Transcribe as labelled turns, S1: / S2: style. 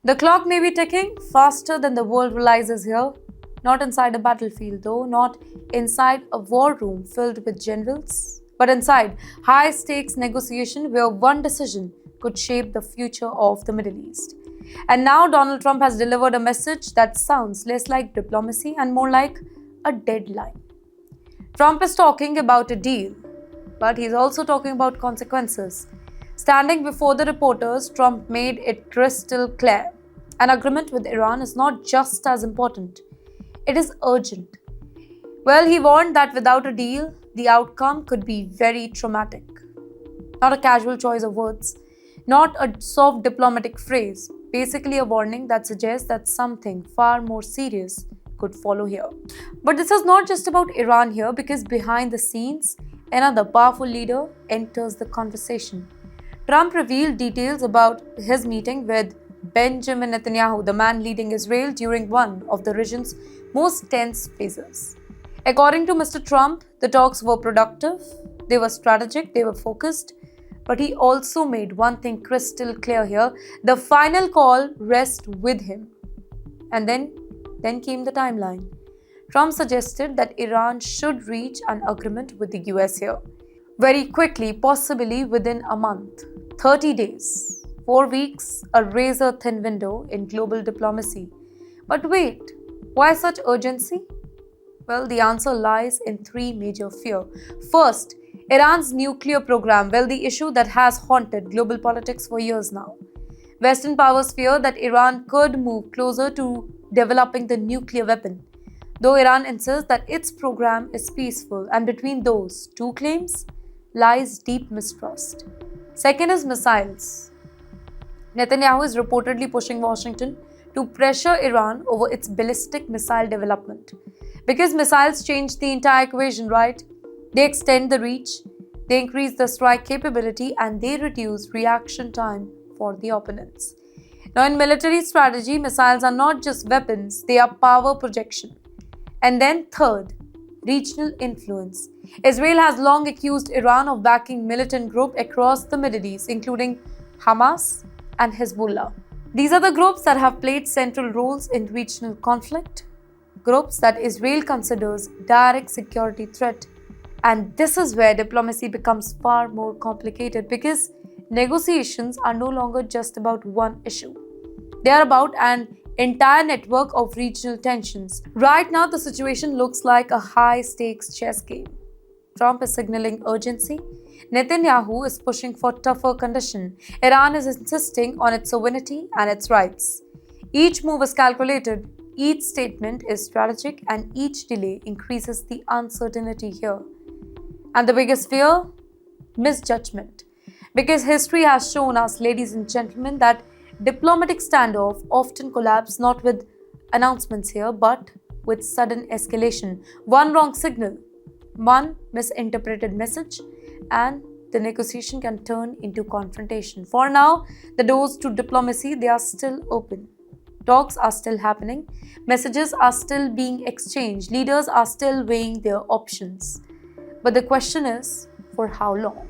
S1: The clock may be ticking faster than the world realizes here. Not inside a battlefield, though, not inside a war room filled with generals, but inside high stakes negotiation where one decision could shape the future of the Middle East. And now Donald Trump has delivered a message that sounds less like diplomacy and more like a deadline. Trump is talking about a deal, but he's also talking about consequences. Standing before the reporters, Trump made it crystal clear. An agreement with Iran is not just as important, it is urgent. Well, he warned that without a deal, the outcome could be very traumatic. Not a casual choice of words, not a soft diplomatic phrase, basically a warning that suggests that something far more serious could follow here. But this is not just about Iran here, because behind the scenes, another powerful leader enters the conversation. Trump revealed details about his meeting with Benjamin Netanyahu, the man leading Israel during one of the region's most tense phases. According to Mr. Trump, the talks were productive, they were strategic, they were focused, but he also made one thing crystal clear here: the final call rests with him. And then came the timeline. Trump suggested that Iran should reach an agreement with the US here very quickly, possibly within a month. 30 days, 4 weeks, a razor thin window in global diplomacy. But wait, why such urgency? Well, the answer lies in three major fears. First, Iran's nuclear program, well, the issue that has haunted global politics for years now. Western powers fear that Iran could move closer to developing the nuclear weapon, though Iran insists that its program is peaceful, and between those two claims lies deep mistrust. Second is missiles. Netanyahu is reportedly pushing Washington to pressure Iran over its ballistic missile development. Because missiles change the entire equation, right? They extend the reach, they increase the strike capability, and they reduce reaction time for the opponents. Now, in military strategy, missiles are not just weapons, they are power projection. And then third, regional influence. Israel has long accused Iran of backing militant groups across the Middle East, including Hamas and Hezbollah. These are the groups that have played central roles in regional conflict, groups that Israel considers direct security threat. And this is where diplomacy becomes far more complicated, because negotiations are no longer just about one issue. They are about an entire network of regional tensions. Right now, the situation looks like a high-stakes chess game. Trump is signaling urgency. Netanyahu is pushing for tougher conditions. Iran is insisting on its sovereignty and its rights. Each move is calculated, each statement is strategic, and each delay increases the uncertainty here. And the biggest fear? Misjudgment. Because history has shown us, ladies and gentlemen, that diplomatic standoff often collapse not with announcements here, but with sudden escalation. One wrong signal, one misinterpreted message, and the negotiation can turn into confrontation. For now, the doors to diplomacy, they are still open. Talks are still happening, messages are still being exchanged, leaders are still weighing their options. But the question is, for how long?